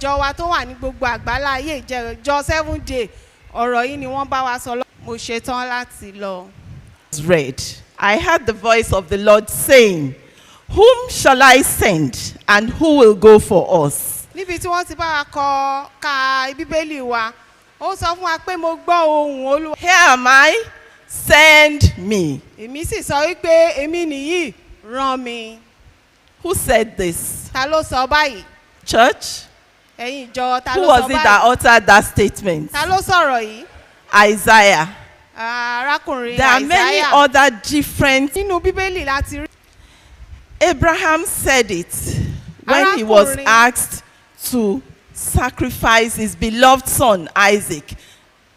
ìjọ wa tó wà ní gbogbo àgbálá ayé ìjọ 7 day ọ̀rọ̀ yìí ni wọ́n bá wa sọ mo ṣetán láti lọ. Read, I heard the voice of the Lord saying, whom shall I send and who will go for us? Níbi tí wọ́n ti bá wa kọ ka bíbélì wa ó sọ fún wa pé mo gbọ́ ohùn Olúwa. Here am I, send me. Èmi sì sọ wípé èmi nìyí rán mi. Who said this? Ta ló sọ báyìí? Church? Ẹ̀yin ìjọ ta Who ló was sọ it that báyìí? uttered that statement? Ta ló sọ̀rọ̀ yìí? Isaiah. Arákùnrin There are many Isaiah. other different. Nínú bíbélì láti rí. Abraham said it when he was asked to sacrifice his beloved son Isaac.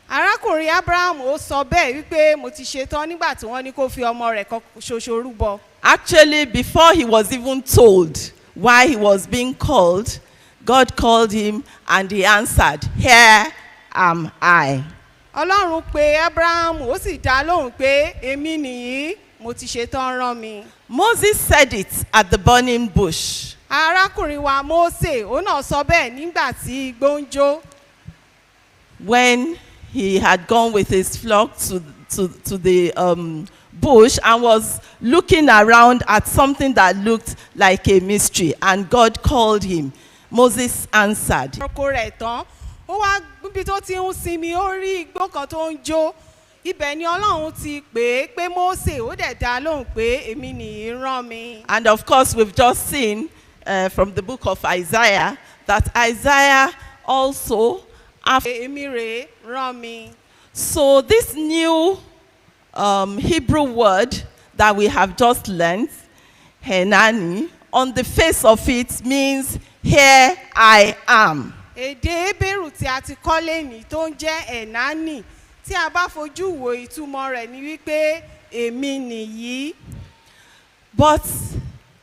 Arákùnrin Abraham ó sọ bẹ́ẹ̀ wípé mo ti ṣetán nígbà tí wọ́n ní kó fi ọmọ rẹ̀ kan ṣoṣo rúbọ. Actually, before he was even told why he was being called, God called him and he answered, here am I. Ọlọ́run pe Abraham ó sì dá lóhùn pé èmi nìyí mo ti ṣetán rán mi. Moses said it at the burning bush. Arákùnrin wa Mósè ó náà sọ bẹ́ẹ̀ nígbà tí igbó ń jó. When he had gone with his flock to the bush and was looking around at something that looked like a mystery, and God called him. Moses answered. Ọkọ rẹ̀ tán ó wá níbi tó ti ń sinmi ó rí igbó kan tó ń jó. Ibẹ̀ ni Ọlọ́run ti pè é pé Mósè ó dẹ̀ dá lóhùn pé èmi nìyí rán mi. And of course we've just seen from the book of Isaiah that Isaiah also Èmi rèé rán mi. So this new Hebrew word that we have just learned, Henani, on the face of it means here I am. Èdè Hébérù tí a ti kọ́ lẹ́nìí tó ń jẹ́ ẹ̀nání tí a bá fojú wo ìtumọ̀ rẹ̀ ni wípé èmi nìyí. But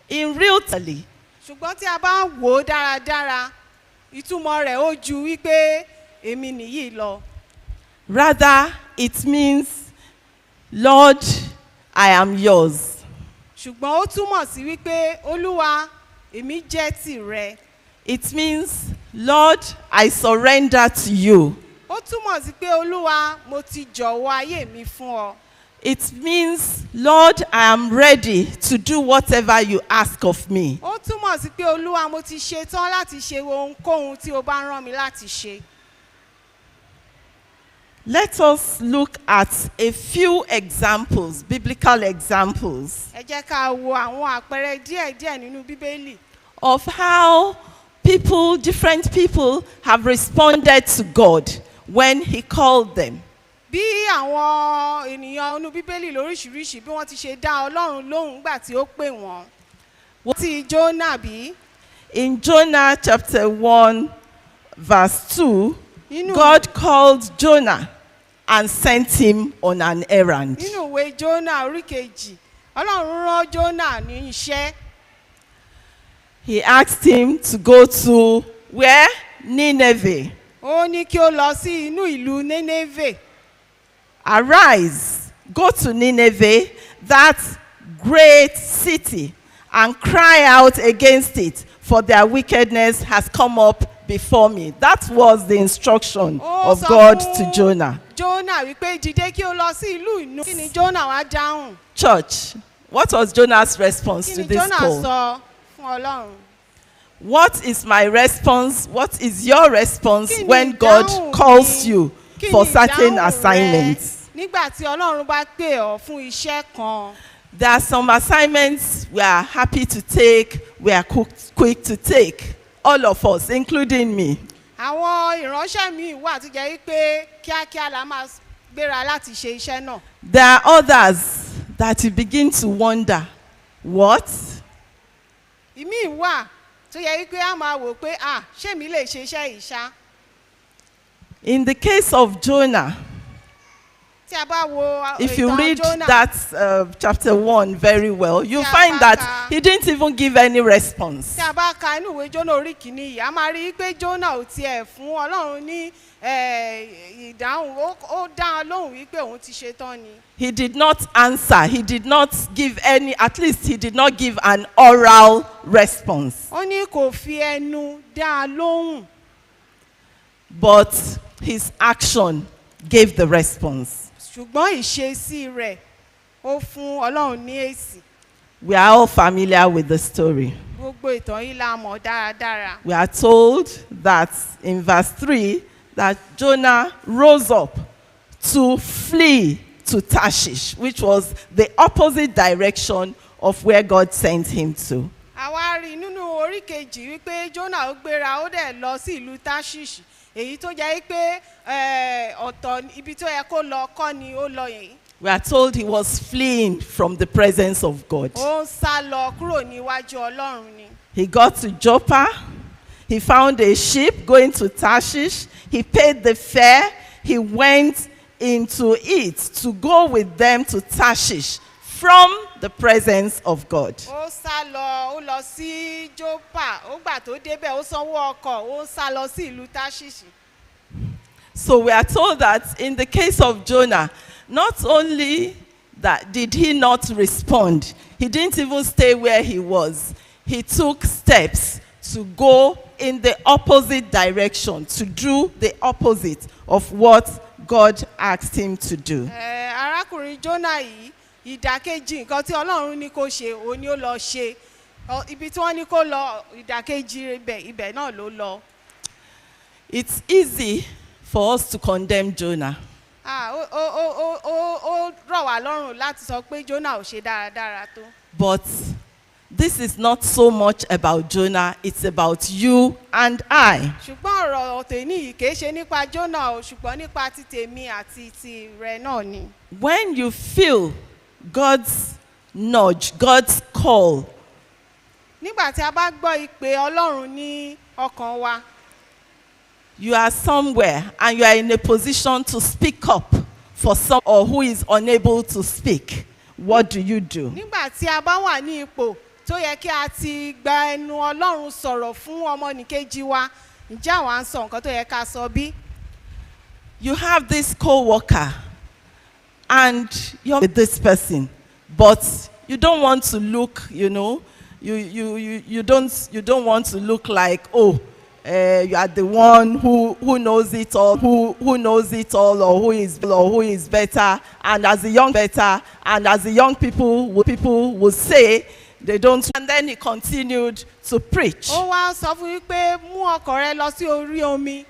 in reality, ṣùgbọ́n tí a bá wò ó dáradára ìtumọ̀ rẹ̀ ó ju wípé èmi nìyí lọ. Rather, it means, Lord, I am yours. Ṣùgbọ́n ó túmọ̀ sí wípé Olúwa èmi jẹ́ tìrẹ. It means, Lord, I surrender to you. Ó túmọ̀ sí pé Olúwa mo ti jọ̀wọ́ ayé mi fún ọ. It means, Lord, I am ready to do whatever you ask of me. Ó túmọ̀ sí pé Olúwa mo ti ṣetán láti ṣe ohunkóhun tí o bá rán mi láti ṣe. Let us look at a few examples, biblical examples, Ẹ jẹ́ ká wo àwọn àpẹẹrẹ díẹ̀díẹ̀ nínú Bíbélì. Of how different people have responded to God when He called them. Bí àwọn ènìyàn inú Bíbélì lóríṣiríṣi bí wọ́n ti ṣe dá Ọlọ́run lóhùn nígbà tí ó pè wọ́n. Ti Jónà bí? In Jonah chapter 1 verse 2, God called Jonah and sent him on an errand. Nínú ìwé Jónà orí kejì, Ọlọ́run rán Jónà ní iṣẹ́. He asked him to go to where? Nineveh. Ó ní kí ó lọ sí inú ìlú Nénéfè. Arise, go to Nineveh, that great city, and cry out against it, for their wickedness has come up before me. That was the instruction of God to Jonah. Jonah wípé dìde kí ó lọ sí ìlú inú. Kí ni Jonah wá dáhùn? Church, what was Jonah's response to this Jonah call? sọ fún Ọlọ́run? What is my response? What is your response Kí ni when God ìdáhùn calls mi? you Kí for ni certain ìdáhùn rẹ assignments? Nígbà tí Ọlọ́run bá pè ọ́ fún iṣẹ́ kan. There are some assignments we are happy to take, we are quick to take. All of us, including me. Àwọn ìránṣẹ́ mi wà tó jẹ́ wípé kíákíá la máa gbéra láti ṣe iṣẹ́ náà. There are others that you begin to wonder, what? Ìmí wà tó yẹ wípé a máa wò pé ṣé mi lè ṣe iṣẹ́ yìí ṣá? In the case of Jonah, Tí a bá wo if you ìtàn read Jonah, that chapter 1 very well, you Tí a find bá that ka- he didn't even give any response. tí a bá ka inú ìwé Jónà orí kìíní yìí, a máa rí i pé Jónà ò tiẹ̀ fún Ọlọ́run ní ìdáhùn, ó dá a lóhùn wípé òun ti ṣetán ni. He did not answer. He did not give any, at least he did not give an oral response. Ó ní kò fi ẹnu dá a lóhùn. but his action gave the response. ṣùgbọ́n ìṣesí rẹ̀ ó fún ọlọ́run ní èsì. We are all familiar with the story. Gbogbo ìtàn yìí la mọ̀ dáradára. We are told that in verse 3 that Jonah rose up to flee to Tarshish, which was the opposite direction of where God sent him to. Àwa rí nínú orí kejì wípé Jónà ó gbéra ó dẹ̀ lọ sí ìlú Táṣíṣì, èyí tó jẹ́ wípé ọ̀tọ̀ ibi tó yẹ kó lọ kọ́ ni ó lọ yìí. We are told he was fleeing from the presence of God. Ó ń sá lọ kúrò níwájú Ọlọ́run ni. He got to Joppa. He found a ship going to Tarshish. He paid the fare. He went into it to go with them to Tarshish from the presence of God. Ó sá lọ, ó lọ sí Jópa, ó gbà tó débẹ̀, ó sanwó ọkọ̀, ó sá lọ sí ìlú Táṣíṣì. So we are told that in the case of Jonah, not only that did he not respond, he didn't even stay where he was. He took steps to go in the opposite direction, to do the opposite of what God asked him to do. Arákùnrin Jónà yìí, ìdàkejì nǹkan tí Ọlọ́run ní kó ṣe, òun ni ó lọ ṣe. Ibi tí wọ́n ní kó lọ, ìdàkejì ibẹ̀ náà ló lọ. It's easy for us to condemn Jonah. Ó rọ̀ wá lọ́rùn láti sọ pé Jónà ò ṣe dáradára tó. But this is not so much about Jonah, it's about you and I. Ṣùgbọ́n ọ̀rọ̀ tèmi yìí kìí ṣe nípa Jónà o, ṣùgbọ́n nípa ti tèmi àti ti rẹ̀ náà ni. When you feel God's nudge, God's call, Nígbà tí a bá gbọ́ ìpè Ọlọ́run ní ọkàn wa, you are somewhere and you are in a position to speak up for some or who is unable to speak, what do you do? nígbà tí a bá wà ní ipò tó yẹ kí a ti gba ẹnu Ọlọ́run sọ̀rọ̀ fún ọmọnìkejì wa, ǹjẹ́ àwa ń sọ nǹkan tó yẹ ká sọ bí? You have this co-worker and you're with this person, but you don't want to look, you don't want to look like, you are the one who knows it all, who knows it all, or who is better, and as the young people will say, they don't. And then he continued to preach. Ó wá sọ fún yín pé mú ọkọ̀ rẹ lọ sí orí omi,